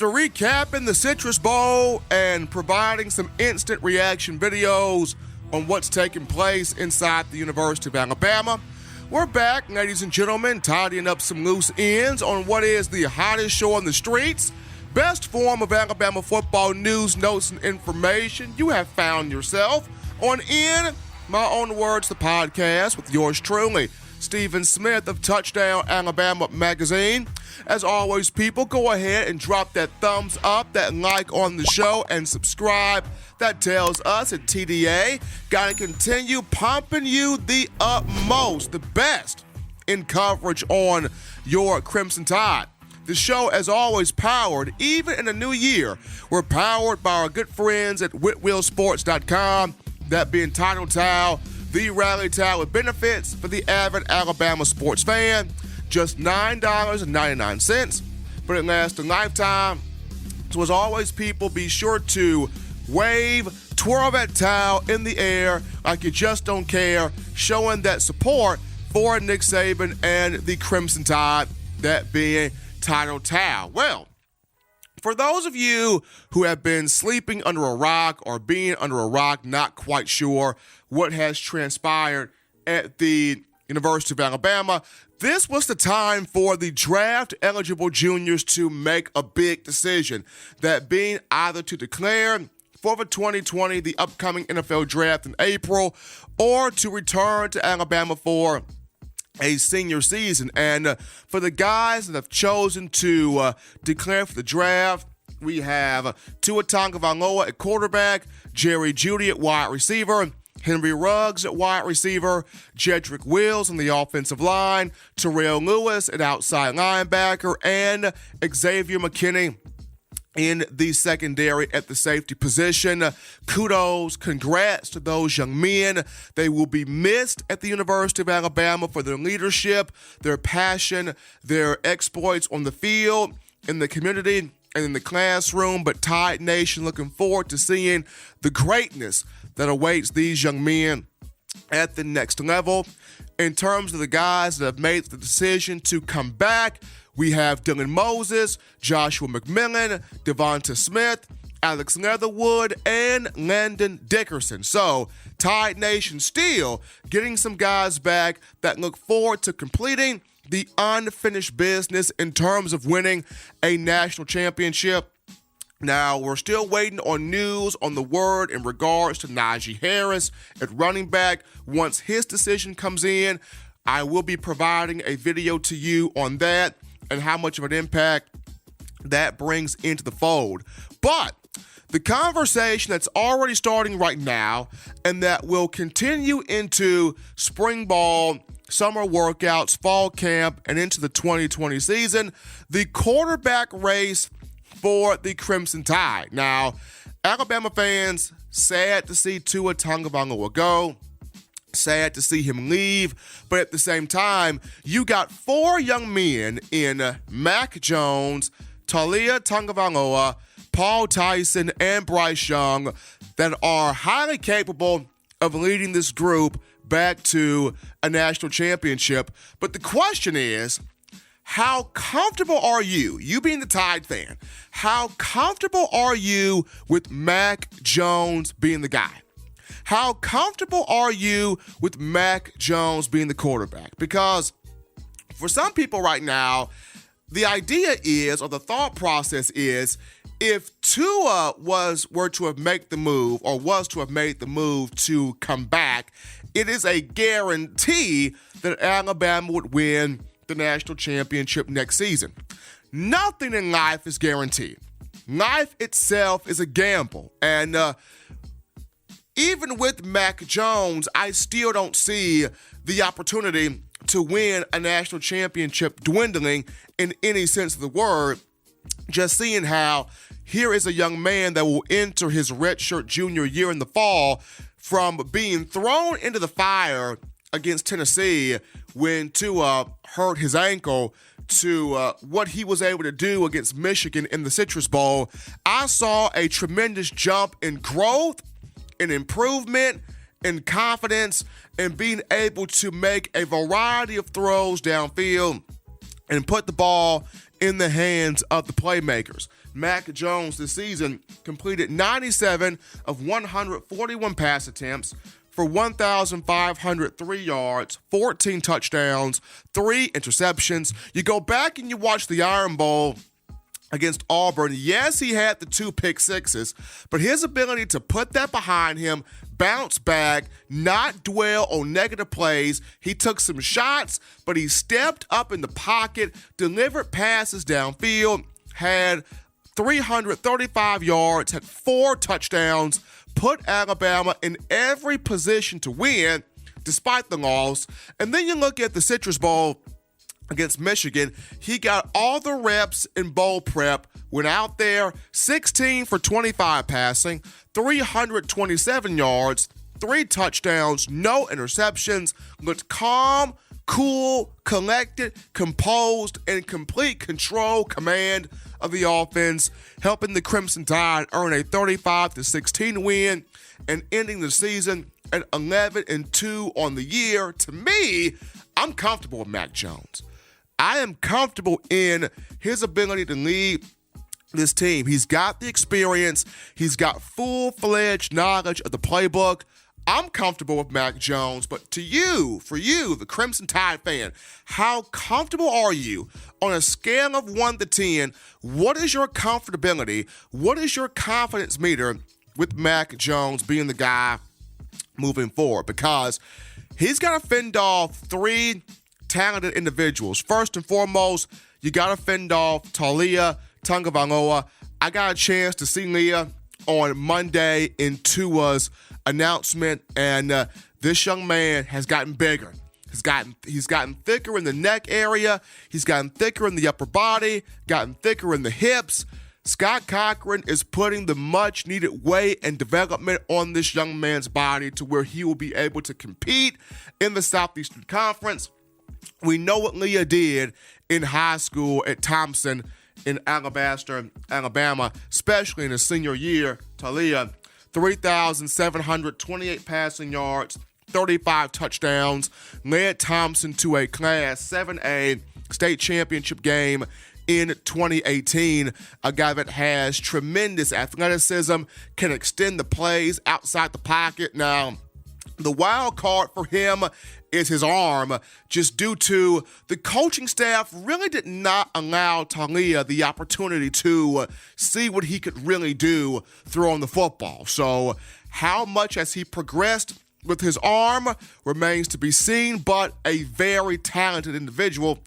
After recapping the Citrus Bowl and providing some instant reaction videos on what's taking place inside the University of Alabama, we're back, ladies and gentlemen, tidying up some loose ends on what is the hottest show on the streets, best form of Alabama football news, notes, and information you have found yourself on In My Own Words, the podcast with yours truly, Stephen Smith of Touchdown Alabama Magazine. As always, people, go ahead and drop that thumbs up, that like on the show, and subscribe. That tells us at TDA, gotta continue pumping you the utmost, the best in coverage on your Crimson Tide. The show, as always, powered, even in the new year, we're powered by our good friends at WhitwillSports.com, that being Title Towel, the rally towel with benefits for the avid Alabama sports fan. Just $9.99, but it lasts a lifetime. So as always, people, be sure to wave, twirl that towel in the air like you just don't care, showing that support for Nick Saban and the Crimson Tide, that being Title Towel. Well, for those of you who have been sleeping under a rock or being under a rock, not quite sure what has transpired at the University of Alabama, this was the time for the draft-eligible juniors to make a big decision, that being either to declare for the 2020, the upcoming NFL draft in April, or to return to Alabama for a senior season. And for the guys that have chosen to declare for the draft, we have Tua Tagovailoa at quarterback, Jerry Jeudy at wide receiver, Henry Ruggs at wide receiver, Jedrick Wills on the offensive line, Terrell Lewis at outside linebacker, and Xavier McKinney in the secondary at the safety position. Kudos, congrats to those young men. They will be missed at the University of Alabama for their leadership, their passion, their exploits on the field, in the community, and in the classroom. But Tide Nation looking forward to seeing the greatness that awaits these young men at the next level. In terms of the guys that have made the decision to come back, we have Dylan Moses, Joshua McMillan, Devonta Smith, Alex Leatherwood, and Landon Dickerson. So, Tide Nation still getting some guys back that look forward to completing the unfinished business in terms of winning a national championship. Now, we're still waiting on news on the word in regards to Najee Harris at running back. Once his decision comes in, I will be providing a video to you on that and how much of an impact that brings into the fold. But the conversation that's already starting right now and that will continue into spring ball, summer workouts, fall camp, and into the 2020 season, the quarterback race for the Crimson Tide. Now, Alabama fans, sad to see Tua Tagovailoa go, sad to see him leave, but at the same time, you got four young men in Mac Jones, Tua Tagovailoa, Paul Tyson, and Bryce Young that are highly capable of leading this group back to a national championship. But the question is, how comfortable are you being the Tide fan, how comfortable are you with Mac Jones being the guy? How comfortable are you with Mac Jones being the quarterback? Because for some people right now, the idea is, or the thought process is, if Tua were to have made the move, or was to have made the move to come back, it is a guarantee that Alabama would win the national championship next season. Nothing in life is guaranteed. Life itself is a gamble. And even with Mac Jones, I still don't see the opportunity to win a national championship dwindling in any sense of the word. Just seeing how here is a young man that will enter his redshirt junior year in the fall from being thrown into the fire against Tennessee when Tua hurt his ankle to what he was able to do against Michigan in the Citrus Bowl. I saw a tremendous jump in growth, in improvement, in confidence, and being able to make a variety of throws downfield and put the ball in the hands of the playmakers. Mac Jones this season completed 97 of 141 pass attempts for 1,503 yards, 14 touchdowns, 3 interceptions. You go back and you watch the Iron Bowl against Auburn. Yes, he had the 2 pick sixes, but his ability to put that behind him, bounce back, not dwell on negative plays. He took some shots, but he stepped up in the pocket, delivered passes downfield, had 335 yards, had 4 touchdowns, put Alabama in every position to win despite the loss. And then you look at the Citrus Bowl against Michigan. He got all the reps in bowl prep, went out there 16 for 25 passing, 327 yards, 3 touchdowns, no interceptions, looked calm, cool, collected, composed, and complete control command of the offense, helping the Crimson Tide earn a 35-16 win and ending the season at 11-2 on the year. To me, I'm comfortable with Mac Jones. I am comfortable in his ability to lead this team. He's got the experience. He's got full-fledged knowledge of the playbook. I'm comfortable with Mac Jones, but to you, for you, the Crimson Tide fan, how comfortable are you on a scale of 1 to 10? What is your comfortability? What is your confidence meter with Mac Jones being the guy moving forward? Because he's got to fend off 3 talented individuals. First and foremost, you got to fend off Tua Tagovailoa. I got a chance to see Leah on Monday in Tua's announcement, and this young man has gotten bigger. He's gotten thicker in the neck area. He's gotten thicker in the upper body, gotten thicker in the hips. Scott Cochran is putting the much-needed weight and development on this young man's body to where he will be able to compete in the Southeastern Conference. We know what Leah did in high school at Thompson in Alabaster, Alabama, especially in his senior year. Talia, 3,728 passing yards, 35 touchdowns, led Thompson to a Class 7A state championship game in 2018. A guy that has tremendous athleticism, can extend the plays outside the pocket. Now, the wild card for him is his arm, just due to the coaching staff really did not allow Talia the opportunity to see what he could really do throwing the football. So how much has he progressed with his arm remains to be seen, but a very talented individual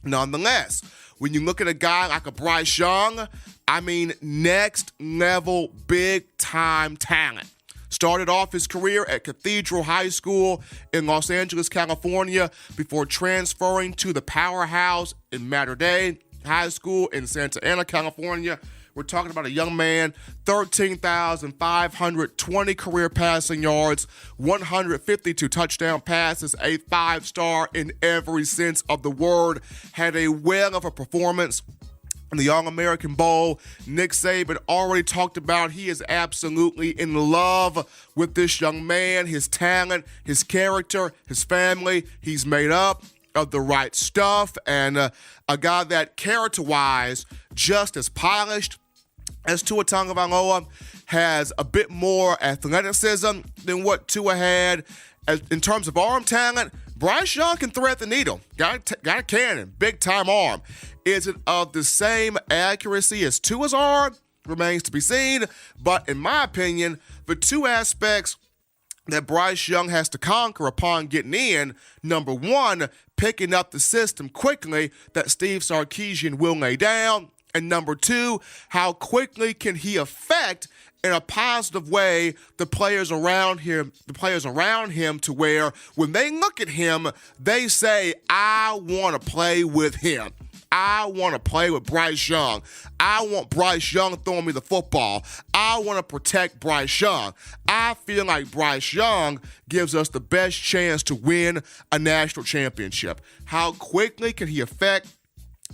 nonetheless. When you look at a guy like a Bryce Young, I mean, next level, big time talent. Started off his career at Cathedral High School in Los Angeles, California, before transferring to the powerhouse in Mater Dei High School in Santa Ana, California. We're talking about a young man, 13,520 career passing yards, 152 touchdown passes, a 5-star in every sense of the word, had a whale of a performance in the All-American Bowl. Nick Saban already talked about he is absolutely in love with this young man, his talent, his character, his family. He's made up of the right stuff, and a guy that character-wise just as polished as Tua Tagovailoa, has a bit more athleticism than what Tua had. In terms of arm talent, Bryce Young can thread the needle. Got a cannon, big-time arm. Is it of the same accuracy as Tua's arm? Remains to be seen. But in my opinion, the 2 aspects that Bryce Young has to conquer upon getting in, number 1, picking up the system quickly that Steve Sarkisian will lay down. And number 2, how quickly can he affect in a positive way the players around him to where when they look at him, they say, I want to play with him. I want to play with Bryce Young. I want Bryce Young throwing me the football. I want to protect Bryce Young. I feel like Bryce Young gives us the best chance to win a national championship. How quickly can he affect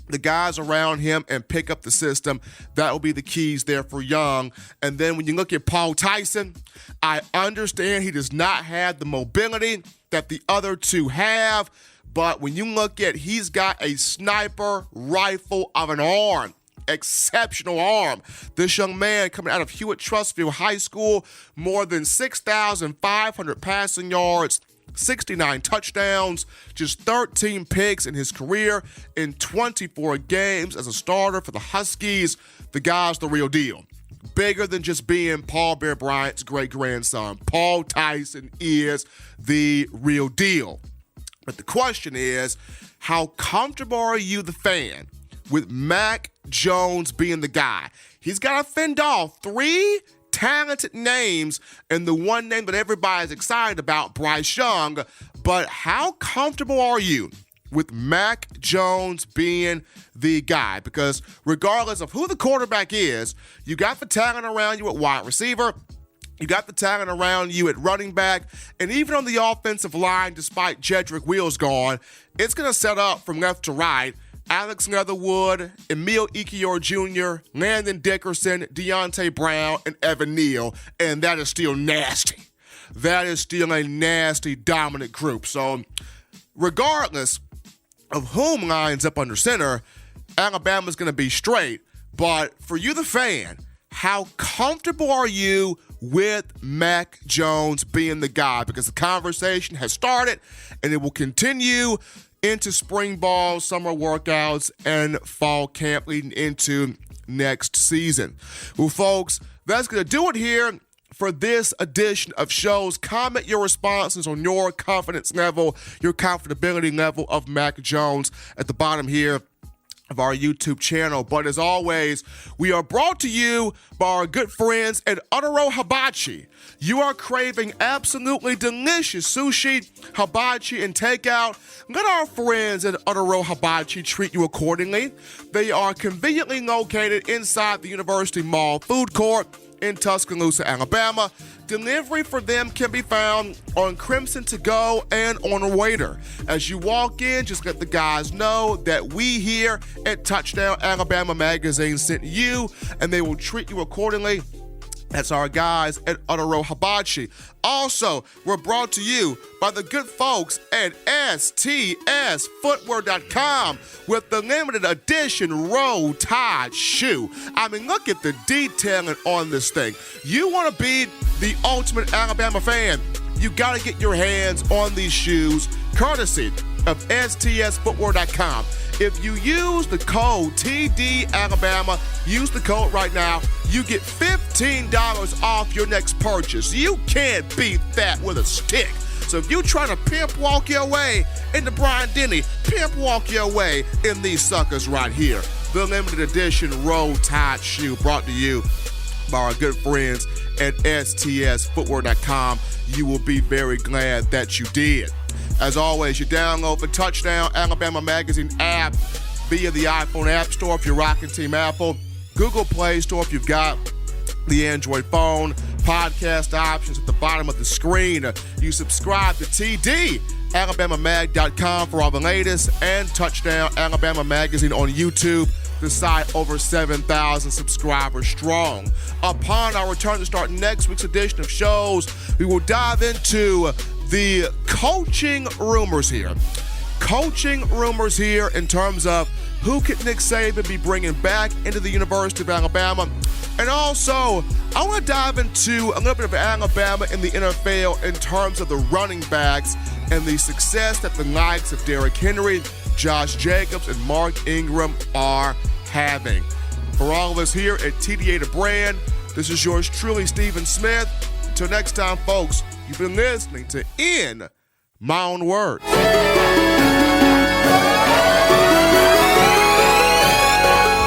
the guys around him and pick up the system? That will be the keys there for Young. And then when you look at Paul Tyson, I understand he does not have the mobility that the other 2 have, but when you look at, he's got a sniper rifle of an arm. exceptional arm. This young man coming out of Hewitt-Trussville High School, more than 6,500 passing yards, 69 touchdowns, just 13 picks in his career in 24 games as a starter for the Huskies. The guy's the real deal. Bigger than just being Paul Bear Bryant's great-grandson. Paul Tyson is the real deal. But the question is, how comfortable are you, the fan, with Mac Jones being the guy? He's got to fend off three talented names and the one name that everybody's excited about, Bryce Young. But how comfortable are you with Mac Jones being the guy? Because regardless of who the quarterback is, you got the talent around you at wide receiver, you got the talent around you at running back, and even on the offensive line, despite Jedrick Wills gone, it's going to set up from left to right. Alex Leatherwood, Emil Ekiyor Jr., Landon Dickerson, Deontay Brown, and Evan Neal, and that is still nasty. That is still a nasty, dominant group. So regardless of whom lines up under center, Alabama's going to be straight. But for you, the fan, how comfortable are you with Mac Jones being the guy? Because the conversation has started, and it will continue into spring ball, summer workouts, and fall camp leading into next season. Well, folks, that's going to do it here for this edition of shows. Comment your responses on your confidence level, your comfortability level of Mac Jones at the bottom here of our YouTube channel. But as always, we are brought to you by our good friends at Utero Hibachi. You are craving absolutely delicious sushi, hibachi, and takeout. Let our friends at Utero Hibachi treat you accordingly. They are conveniently located inside the University Mall food court in Tuscaloosa, Alabama. Delivery for them can be found on Crimson2go and on Waitr. As you walk in, just let the guys know that we here at Touchdown Alabama Magazine sent you, and they will treat you accordingly. That's our guys at Utero Hibachi. Also, we're brought to you by the good folks at STSFootwear.com with the limited edition Roll Tide shoe. I mean, look at the detailing on this thing. You want to be the ultimate Alabama fan, you got to get your hands on these shoes, courtesy of STSFootwear.com. If you use the code TDAlabama, use the code right now, you get $15 off your next purchase. You can't beat that with a stick. So if you're trying to pimp walk your way into Bryant Denny, pimp walk your way in these suckers right here. The limited edition Roll Tide shoe brought to you by our good friends at STSFootwear.com. You will be very glad that you did. As always, you download the Touchdown Alabama Magazine app via the iPhone App Store if you're rocking Team Apple, Google Play Store if you've got the Android phone, podcast options at the bottom of the screen. You subscribe to TDAlabamaMag.com for all the latest, and Touchdown Alabama Magazine on YouTube, the site over 7,000 subscribers strong. Upon our return to start next week's edition of shows, we will dive into the coaching rumors here. Coaching rumors here in terms of who could Nick Saban be bringing back into the University of Alabama. And also, I want to dive into a little bit of Alabama in the NFL in terms of the running backs and the success that the likes of Derrick Henry, Josh Jacobs, and Mark Ingram are having. For all of us here at TDA The Brand, this is yours truly, Stephen Smith. Until next time, folks, you've been listening to In My Own Words.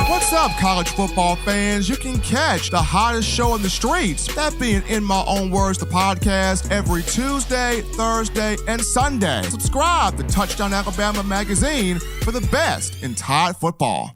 What's up, college football fans? You can catch the hottest show in the streets, that being In My Own Words, the podcast, every Tuesday, Thursday, and Sunday. Subscribe to Touchdown Alabama Magazine for the best in Tide football.